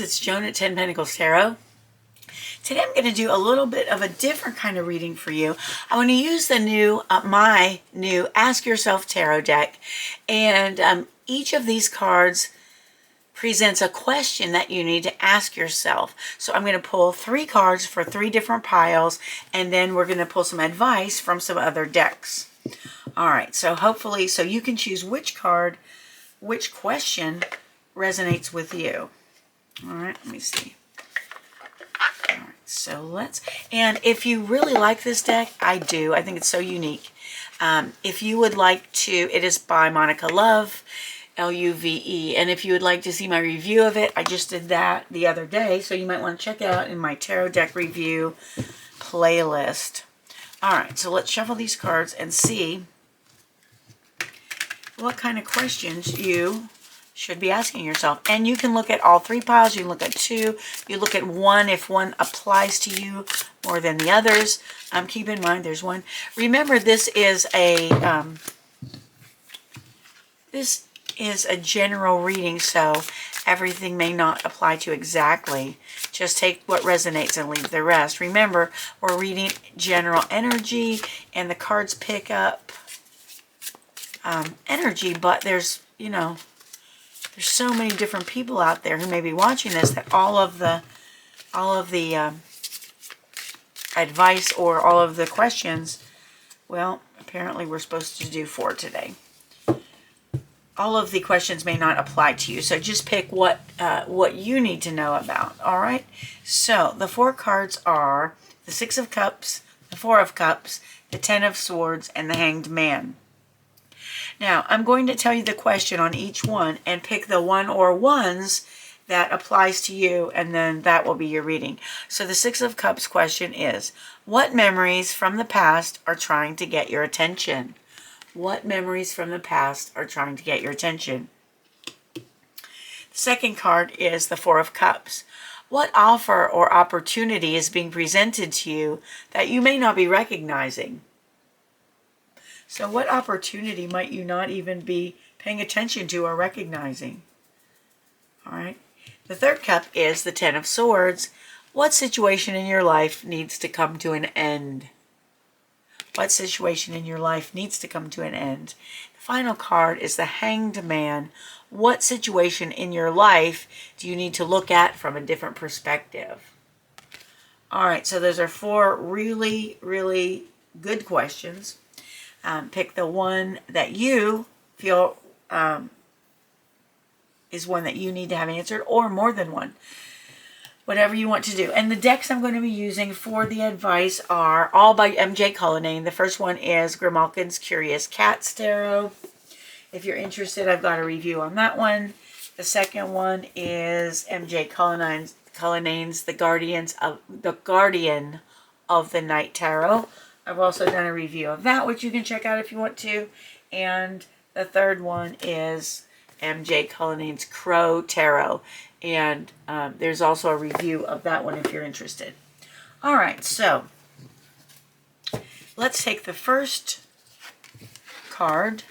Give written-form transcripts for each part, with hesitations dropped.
It's Joan at 10 Pentacles Tarot. Today I'm going to do a little bit of a different kind of reading for you. I want to use the new, my new Ask Yourself Tarot deck, and each of these cards presents a question that you need to ask yourself. So I'm going to pull 3 cards for 3 different piles, and then we're going to pull some advice from some other decks. All right, so hopefully, so you can choose which card, which question resonates with you. All right, let me see. All right, so and if you really like this deck, I do. I think it's so unique. If you would like to, it is by Monica Love, L-U-V-E. And if you would like to see my review of it, I just did that the other day. So you might want to check it out in my tarot deck review playlist. All right, so let's shuffle these cards and see what kind of questions you should be asking yourself. And you can look at all 3 piles. You can look at 2. You look at 1 if one applies to you more than the others. Keep in mind there's 1. Remember, this is a general reading, so everything may not apply to you exactly. Just take what resonates and leave the rest. Remember, we're reading general energy, and the cards pick up energy, but there's, there's so many different people out there who may be watching this that all of the advice or all of the questions, well, apparently we're supposed to do 4 today. All of the questions may not apply to you, so just pick what you need to know about. All right. So the 4 cards are the 6 of Cups, the 4 of Cups, the 10 of Swords, and the Hanged Man. Now, I'm going to tell you the question on each one and pick the one or ones that applies to you, and then that will be your reading. So the 6 of Cups question is, what memories from the past are trying to get your attention? What memories from the past are trying to get your attention? The second card is the 4 of Cups. What offer or opportunity is being presented to you that you may not be recognizing? So what opportunity might you not even be paying attention to or recognizing? All right. The third cup is the 10 of Swords. What situation in your life needs to come to an end? What situation in your life needs to come to an end? The final card is the Hanged Man. What situation in your life do you need to look at from a different perspective? All right, so those are 4 really, really good questions. Pick the one that you feel is one that you need to have answered, or more than one. Whatever you want to do. And the decks I'm going to be using for the advice are all by M.J. Cullinane. The first one is Grimalkin's Curious Cats Tarot. If you're interested, I've got a review on that one. The second one is M.J. Cullinane's The Guardian of the Night Tarot. I've also done a review of that, which you can check out if you want to. And the third one is M.J. Cullinane's Crow Tarot. And there's also a review of that one if you're interested. All right, so let's take the first card.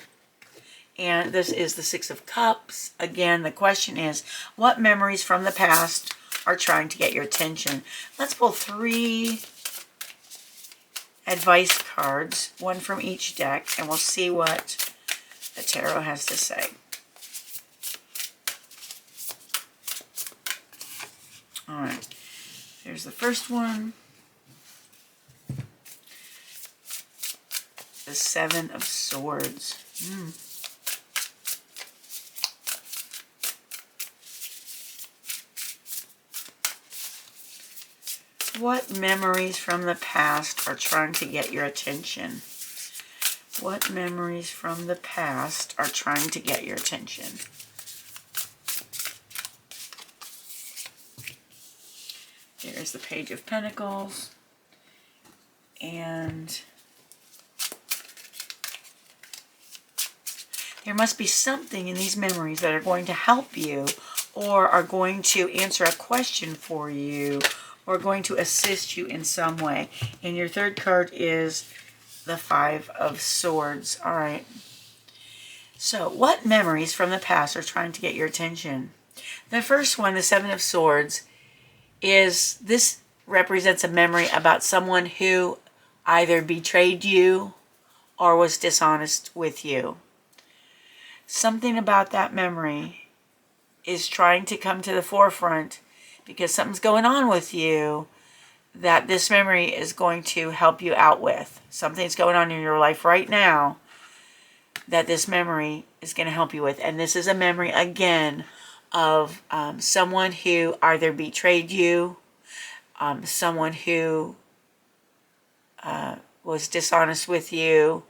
And this is the 6 of Cups. Again, the question is, what memories from the past are trying to get your attention? Let's pull 3 advice cards, one from each deck, and we'll see what the tarot has to say. All right, here's the first one. The 7 of Swords. What memories from the past are trying to get your attention? What memories from the past are trying to get your attention? There's the Page of Pentacles. And there must be something in these memories that are going to help you, or are going to answer a question for you, or going to assist you in some way. And your third card is the 5 of Swords. All right. So what memories from the past are trying to get your attention? The first one, the Seven of Swords, is this represents a memory about someone who either betrayed you or was dishonest with you. Something about that memory is trying to come to the forefront because something's going on with you that this memory is going to help you out with. Something's going on in your life right now that this memory is going to help you with. And this is a memory, again, of someone who either betrayed you, someone who was dishonest with you,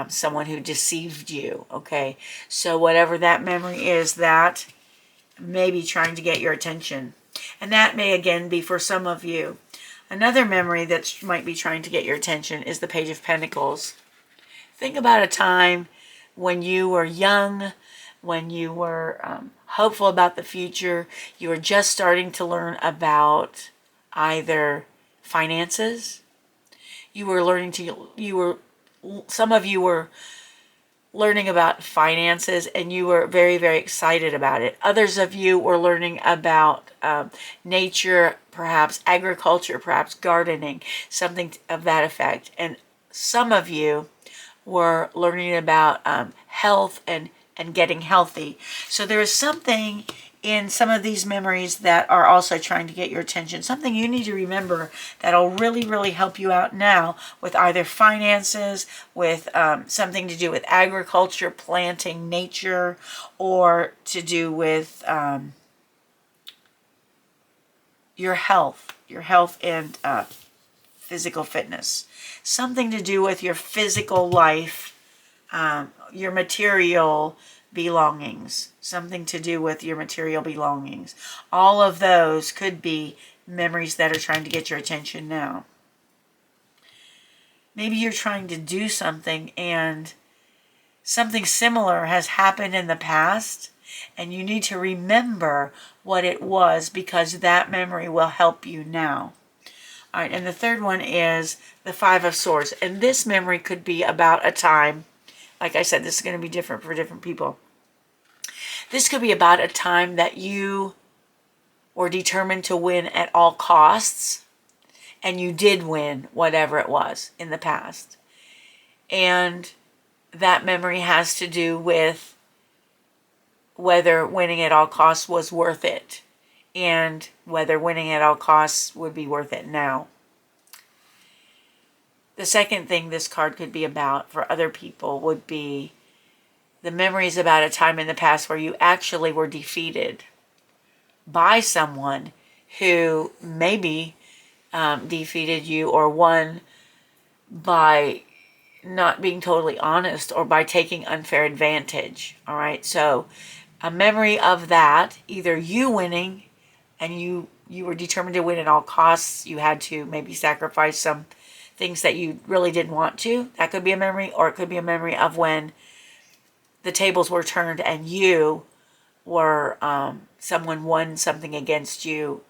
someone who deceived you, okay? So whatever that memory is, that may be trying to get your attention. And that may, again, be for some of you. Another memory that might be trying to get your attention is the Page of Pentacles. Think about a time when you were young, when you were hopeful about the future, you were just starting to learn about either finances, some of you were learning about finances and you were very, very excited about it. Others of you were learning about nature, perhaps agriculture, perhaps gardening, something of that effect. And some of you were learning about health and getting healthy. So there is something in some of these memories that are also trying to get your attention. Something you need to remember that'll really, really help you out now with either finances, with something to do with agriculture, planting, nature, or to do with your health and physical fitness. Something to do with your physical life, your material belongings, something to do with your material belongings. All of those could be memories that are trying to get your attention now. Maybe you're trying to do something and something similar has happened in the past and you need to remember what it was because that memory will help you now. All right, and the third one is the Five of Swords. And this memory could be about a time. Like I said, this is going to be different for different people. This could be about a time that you were determined to win at all costs, and you did win whatever it was in the past. And that memory has to do with whether winning at all costs was worth it, and whether winning at all costs would be worth it now. The second thing this card could be about for other people would be the memories about a time in the past where you actually were defeated by someone who maybe defeated you or won by not being totally honest or by taking unfair advantage. All right, so a memory of that, either you winning and you were determined to win at all costs, you had to maybe sacrifice some things that you really didn't want to. That could be a memory, or it could be a memory of when the tables were turned and you were, someone won something against you,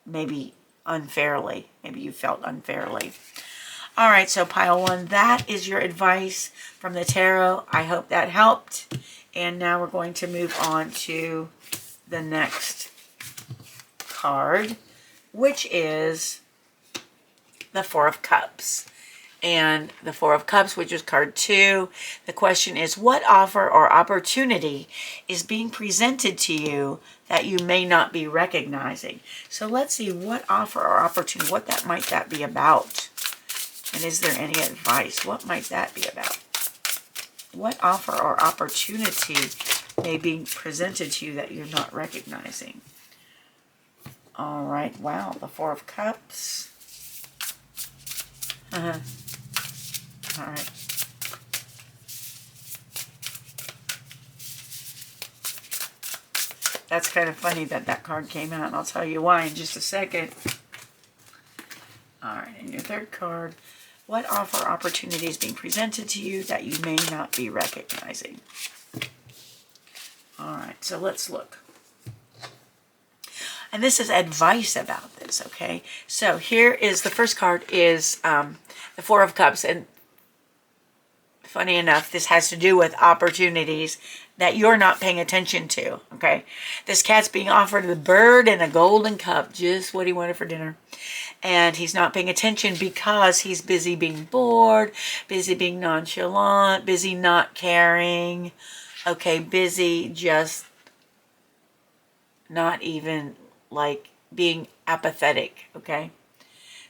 maybe unfairly. Maybe you felt unfairly. All right, so pile one, that is your advice from the tarot. I hope that helped. And now we're going to move on to the next card, which is the Four of Cups. And the Four of Cups, which is card 2, the question is, what offer or opportunity is being presented to you that you may not be recognizing? So let's see what offer or opportunity, what might that be about? And is there any advice? What might that be about? What offer or opportunity may be presented to you that you're not recognizing? All right, wow, the Four of Cups. All right. That's kind of funny that that card came out, and I'll tell you why in just a second. All right, and your third card, what offer or opportunity is being presented to you that you may not be recognizing? All right, so let's look. And this is advice about this, okay? So here is the first card is the Four of Cups. And funny enough, this has to do with opportunities that you're not paying attention to, okay? This cat's being offered a bird and a golden cup, just what he wanted for dinner. And he's not paying attention because he's busy being bored, busy being nonchalant, busy not caring, okay, busy just not even like being apathetic, okay?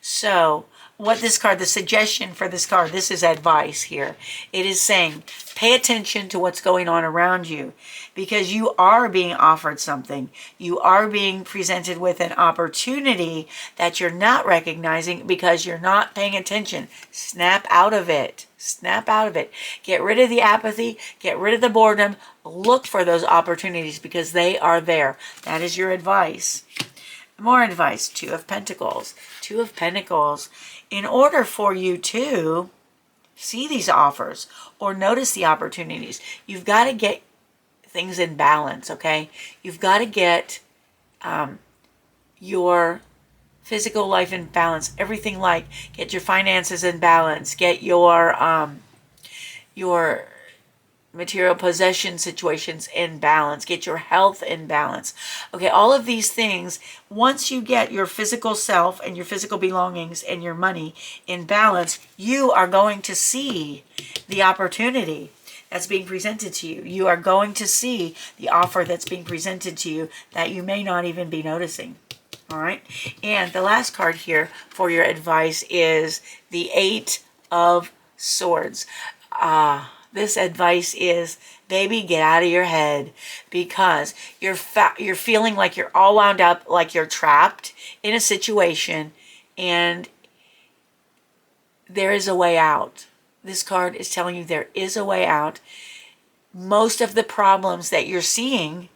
So what this card, the suggestion for this card, this is advice here. It is saying, pay attention to what's going on around you because you are being offered something. You are being presented with an opportunity that you're not recognizing because you're not paying attention. Snap out of it. Snap out of it. Get rid of the apathy. Get rid of the boredom. Look for those opportunities because they are there. That is your advice. More advice, Two of Pentacles. Two of Pentacles. In order for you to see these offers or notice the opportunities, you've got to get things in balance, okay? You've got to get your physical life in balance. Everything, like get your finances in balance, get your material possession situations in balance, get your health in balance. Okay, all of these things, once you get your physical self and your physical belongings and your money in balance, you are going to see the opportunity that's being presented to you. You are going to see the offer that's being presented to you that you may not even be noticing. All right, and the last card here for your advice is the Eight of Swords. This advice is, baby, get out of your head because you're feeling like you're all wound up, like you're trapped in a situation, and there is a way out. This card is telling you there is a way out. Most of the problems that you're seeing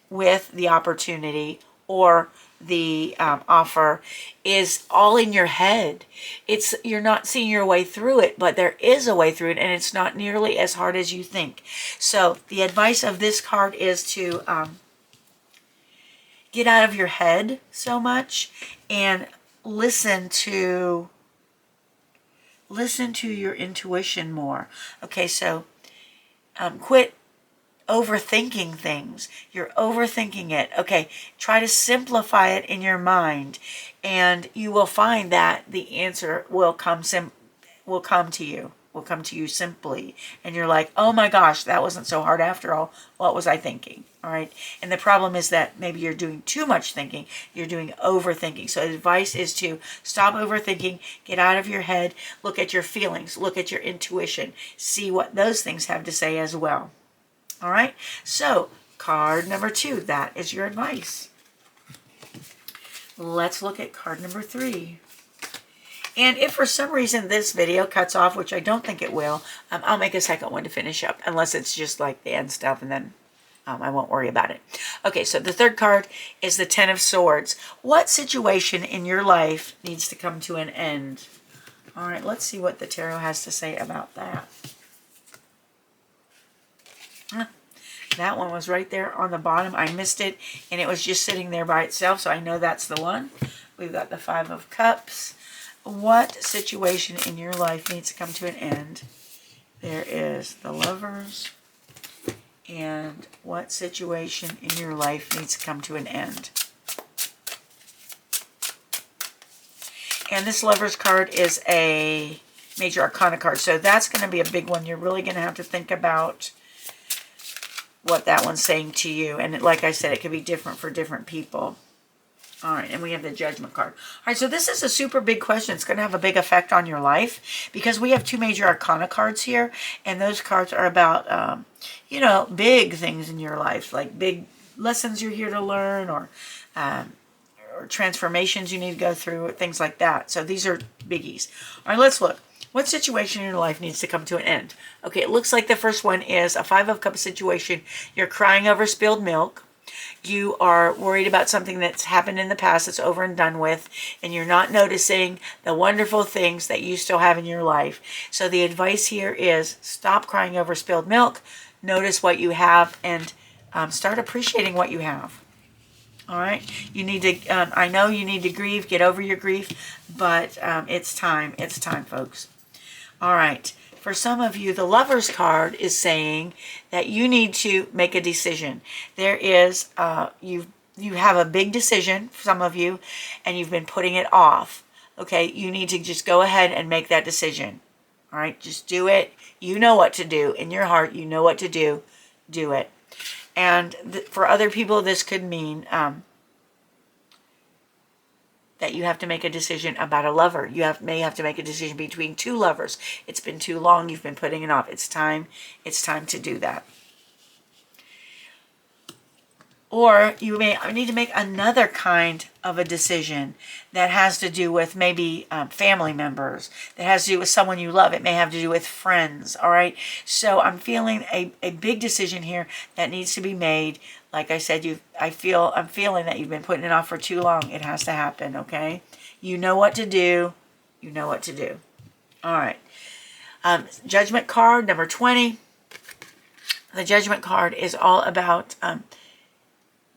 with the opportunity or the offer is all in your head. You're not seeing your way through it, but there is a way through it, and it's not nearly as hard as you think. So the advice of this card is to get out of your head so much and listen to your intuition more. Okay, so quit overthinking things. You're overthinking it. Okay, try to simplify it in your mind, and you will find that the answer will come to you simply, and you're like, oh my gosh, that wasn't so hard after all. What was I thinking? All right, and the problem is that maybe you're doing too much thinking. You're doing overthinking. So the advice is to stop overthinking, get out of your head, look at your feelings, look at your intuition, see what those things have to say as well. All right, so card number 2, that is your advice. Let's look at card number 3. And if for some reason this video cuts off, which I don't think it will, I'll make a second one to finish up, unless it's just like the end stuff, and then I won't worry about it. Okay, so the third card is the Ten of Swords. What situation in your life needs to come to an end? All right, let's see what the tarot has to say about that. That one was right there on the bottom. I missed it, and it was just sitting there by itself, so I know that's the one. We've got the Five of Cups. What situation in your life needs to come to an end? There is the Lovers. And what situation in your life needs to come to an end? And this Lovers card is a Major Arcana card, so that's going to be a big one. You're really going to have to think about what that one's saying to you. And like I said, it could be different for different people. All right, and we have the Judgment card. All right, so this is a super big question. It's going to have a big effect on your life because we have 2 Major Arcana cards here, and those cards are about, you know, big things in your life, like big lessons you're here to learn, or transformations you need to go through, things like that. So these are biggies. All right, let's look. What situation in your life needs to come to an end? Okay, it looks like the first one is a Five of Cups situation. You're crying over spilled milk. You are worried about something that's happened in the past that's over and done with, and you're not noticing the wonderful things that you still have in your life. So the advice here is stop crying over spilled milk, notice what you have, and start appreciating what you have. All right, you need to, I know you need to grieve, get over your grief, but it's time, folks. All right, For some of you, the Lover's card is saying that you need to make a decision. There is, you have a big decision, some of you, and you've been putting it off. Okay, you need to just go ahead and make that decision. All right, just do it. You know what to do. In your heart, you know what to do. Do it. And for other people, this could mean that you have to make a decision about a lover. You may have to make a decision between two lovers. It's been too long. You've been putting it off. It's time to do that. Or you may need to make another kind of a decision that has to do with maybe family members, that has to do with someone you love. It may have to do with friends, all right? So I'm feeling a big decision here that needs to be made. Like I said, I'm feeling that you've been putting it off for too long. It has to happen, okay? You know what to do. You know what to do. All right. Judgment card, number 20. The Judgment card is all about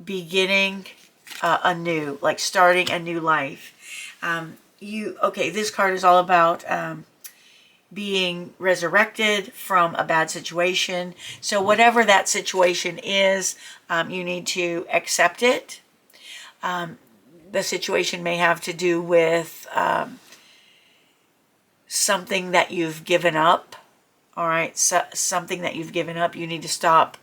beginning anew, like starting a new life. This card is all about being resurrected from a bad situation. So whatever that situation is, you need to accept it. The situation may have to do with something that you've given up. All right, so something that you've given up, you need to stop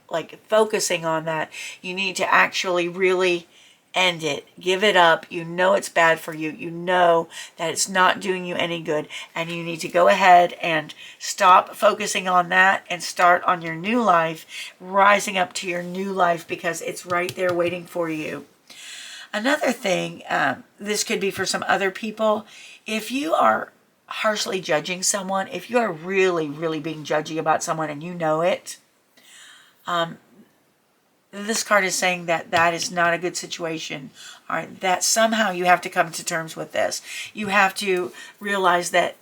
focusing on that. You need to actually really end it. Give it up. You know it's bad for you. You know that it's not doing you any good. And you need to go ahead and stop focusing on that and start on your new life, rising up to your new life, because it's right there waiting for you. Another thing, this could be for some other people. If you are harshly judging someone, if you are really, really being judgy about someone and you know it, this card is saying that that is not a good situation. All right, that somehow you have to come to terms with this. You have to realize that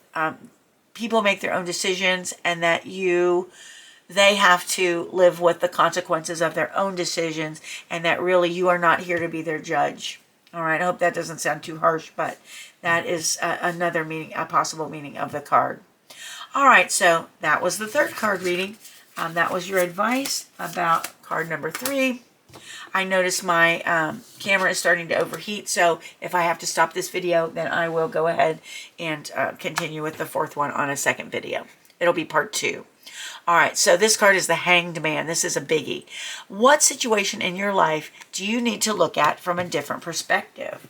people make their own decisions, and that they have to live with the consequences of their own decisions, and that really you are not here to be their judge. All right, I hope that doesn't sound too harsh, but that is another meaning, a possible meaning of the card. All right, so that was the third card reading. That was your advice about card number 3. I noticed my camera is starting to overheat, so if I have to stop this video, then I will go ahead and continue with the fourth one on a second video. It'll be part 2. All right, so this card is the Hanged Man. This is a biggie. What situation in your life do you need to look at from a different perspective?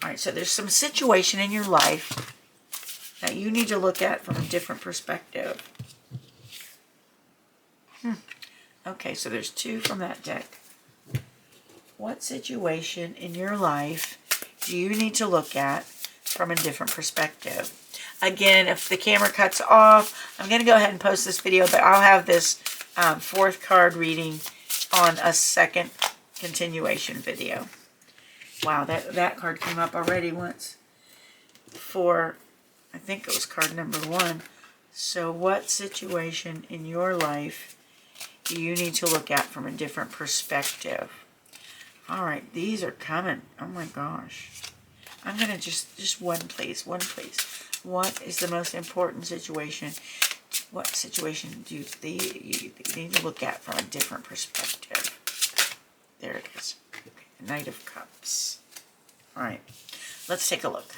All right, so there's some situation in your life that you need to look at from a different perspective. Okay, so there's 2 from that deck. What situation in your life do you need to look at from a different perspective? Again, if the camera cuts off, I'm going to go ahead and post this video, but I'll have this fourth card reading on a second continuation video. Wow, that card came up already once for, I think it was card number 1. So what situation in your life do you need to look at from a different perspective? All right, these are coming. Oh my gosh. I'm going to just one please. What is the most important situation? What situation do you need to look at from a different perspective? There it is. Okay, the Knight of Cups. All right, let's take a look.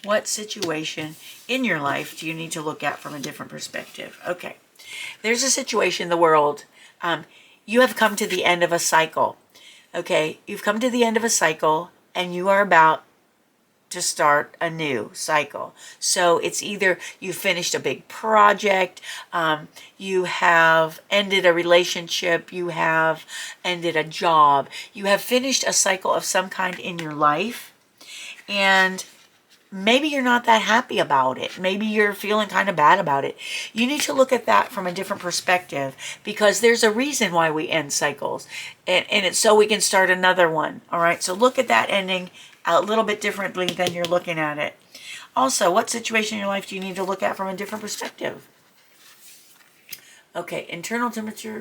What situation in your life do you need to look at from a different perspective? Okay, there's a situation in the world. You have come to the end of a cycle. Okay, you've come to the end of a cycle, and you are about to start a new cycle. So it's either you finished a big project, you have ended a relationship, you have ended a job, you have finished a cycle of some kind in your life, and maybe you're not that happy about it. Maybe you're feeling kind of bad about it. You need to look at that from a different perspective, because there's a reason why we end cycles, and it's so we can start another one. All right, so look at that ending a little bit differently than you're looking at it. Also, what situation in your life do you need to look at from a different perspective? Okay, internal temperature,